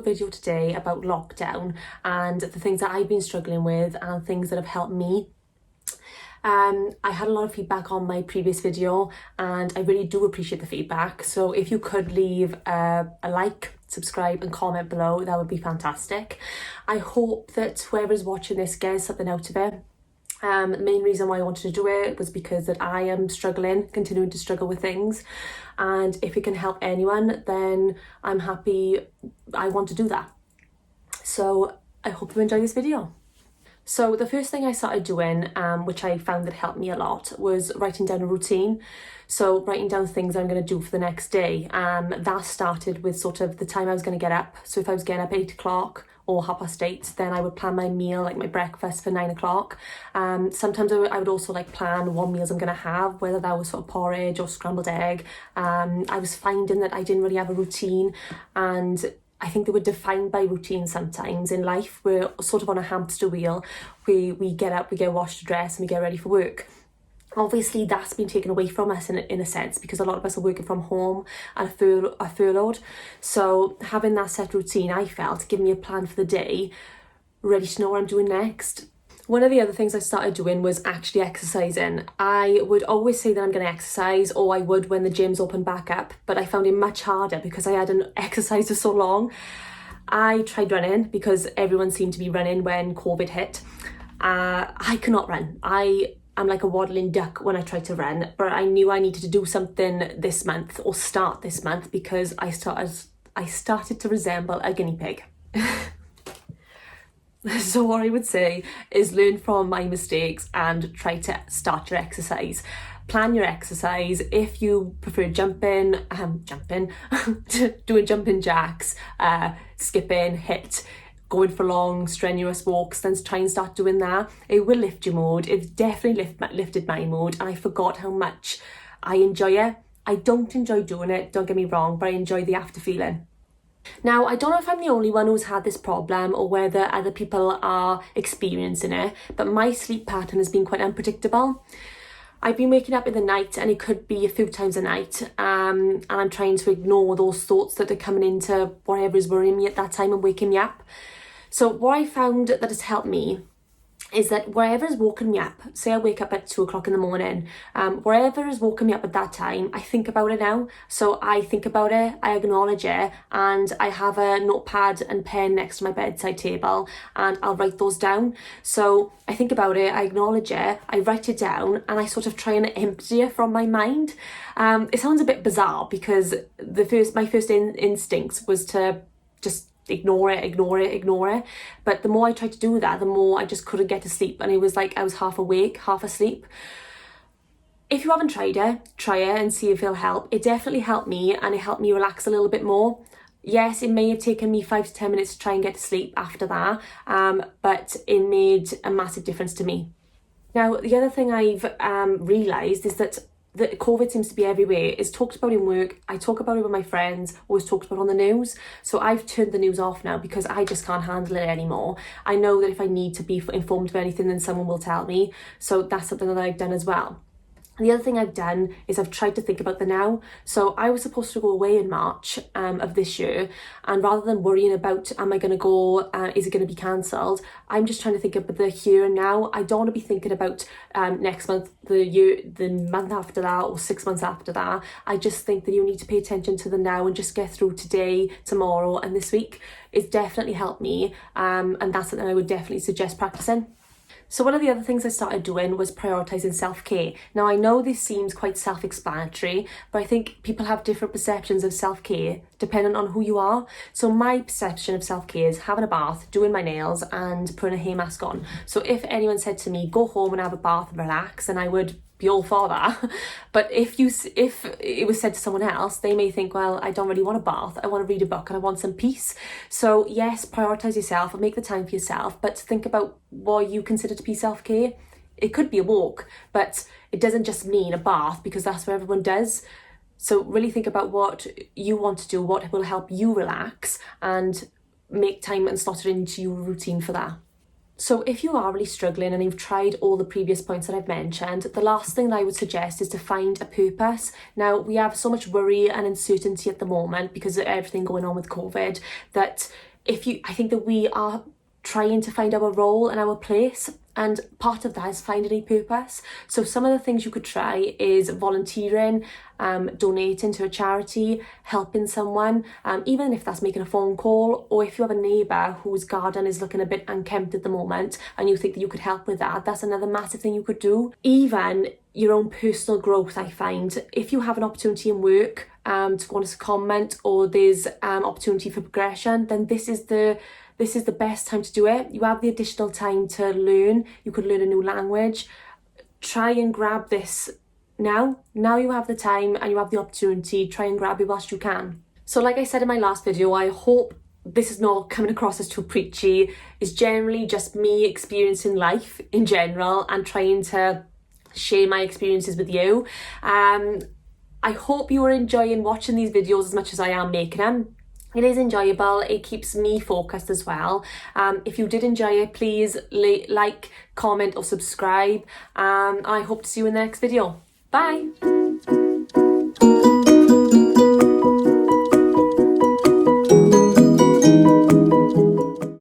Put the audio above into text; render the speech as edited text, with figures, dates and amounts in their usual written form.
video today about lockdown and the things that I've been struggling with and things that have helped me. I had a lot of feedback on my previous video and I really do appreciate the feedback. So if you could leave a like, subscribe and comment below, that would be fantastic. I hope that whoever's watching this gets something out of it. The main reason why I wanted to do it was because that I am continuing to struggle with things, and if it can help anyone, then I'm happy. I want to do that. So I hope you enjoy this video. So the first thing I started doing, which I found that helped me a lot, was writing down a routine. So writing down things I'm going to do for the next day. That started with sort of the time I was going to get up. So if I was getting up 8 o'clock or 8:30, then I would plan my meal, like my breakfast, for 9 o'clock. Sometimes I would also like plan what meals I'm going to have, whether that was sort of porridge or scrambled egg. I was finding that I didn't really have a routine, and I think they were defined by routine sometimes in life. We're sort of on a hamster wheel. We get up, we get washed, dressed, and we get ready for work. Obviously, that's been taken away from us in a sense, because a lot of us are working from home and are furloughed. So having that set routine, I felt, giving me a plan for the day, ready to know what I'm doing next. One of the other things I started doing was actually exercising. I would always say that I'm going to exercise, or I would when the gyms open back up, but I found it much harder because I hadn't exercised for so long. I tried running because everyone seemed to be running when COVID hit. I cannot run. I'm like a waddling duck when I try to run, but I knew I needed to do something this month, or start this month, because I started to resemble a guinea pig. So what I would say is learn from my mistakes and try to start your exercise. Plan your exercise. If you prefer jumping, doing jumping jacks, skipping, HIIT, going for long strenuous walks, then try and start doing that. It will lift your mood. It's definitely lifted my mood, and I forgot how much I enjoy it. I don't enjoy doing it, don't get me wrong, but I enjoy the after feeling. Now, I don't know if I'm the only one who's had this problem or whether other people are experiencing it, but my sleep pattern has been quite unpredictable. I've been waking up in the night, and it could be a few times a night, and I'm trying to ignore those thoughts that are coming into whatever is worrying me at that time and waking me up. So what I found that has helped me is that wherever is woken me up, say I wake up at 2 o'clock in the morning, wherever is woken me up at that time, I think about it now. So I think about it, I acknowledge it, and I have a notepad and pen next to my bedside table, and I'll write those down. So I think about it, I acknowledge it, I write it down, and I sort of try and empty it from my mind. It sounds a bit bizarre, because my first instincts was to just ignore it. But the more I tried to do that, the more I just couldn't get to sleep. And it was like I was half awake, half asleep. If you haven't tried it, try it and see if it'll help. It definitely helped me, and it helped me relax a little bit more. Yes, it may have taken me 5 to 10 minutes to try and get to sleep after that, but it made a massive difference to me. Now, the other thing I've realised is that COVID seems to be everywhere. It's talked about in work. I talk about it with my friends, always talked about on the news. So I've turned the news off now because I just can't handle it anymore. I know that if I need to be informed of anything, then someone will tell me. So that's something that I've done as well. The other thing I've done is I've tried to think about the now. So I was supposed to go away in March of this year, and rather than worrying about, am I going to go, is it going to be cancelled, I'm just trying to think about the here and now. I don't want to be thinking about next month, the month after that, or 6 months after that. I just think that you need to pay attention to the now and just get through today, tomorrow and this week. It's definitely helped me, and that's something I would definitely suggest practicing. So one of the other things I started doing was prioritising self-care. Now, I know this seems quite self-explanatory, but I think people have different perceptions of self-care depending on who you are. So my perception of self-care is having a bath, doing my nails and putting a hair mask on. So if anyone said to me, go home and have a bath and relax, then I would be all for that. But if it was said to someone else, they may think, well, I don't really want a bath, I want to read a book and I want some peace. So yes, prioritise yourself and make the time for yourself, but think about what you consider to be self-care. It could be a walk, but it doesn't just mean a bath, because that's what everyone does. So really think about what you want to do, what will help you relax, and make time and slot it into your routine for that. So if you are really struggling and you've tried all the previous points that I've mentioned, the last thing that I would suggest is to find a purpose. Now, we have so much worry and uncertainty at the moment because of everything going on with COVID, that I think that we are trying to find our role and our place, and part of that is finding a purpose. So some of the things you could try is volunteering, donating to a charity, helping someone, even if that's making a phone call, or if you have a neighbour whose garden is looking a bit unkempt at the moment and you think that you could help with that, that's another massive thing you could do. Even your own personal growth, I find, if you have an opportunity in work to go on a comment, or there's opportunity for progression, then this is the best time to do it. You have the additional time to learn. You could learn a new language. Try and grab this now. Now you have the time and you have the opportunity. Try and grab it whilst you can. So like I said in my last video, I hope this is not coming across as too preachy. It's generally just me experiencing life in general and trying to share my experiences with you. I hope you are enjoying watching these videos as much as I am making them. It is enjoyable, it keeps me focused as well. If you did enjoy it, please like, comment or subscribe. I hope to see you in the next video. Bye!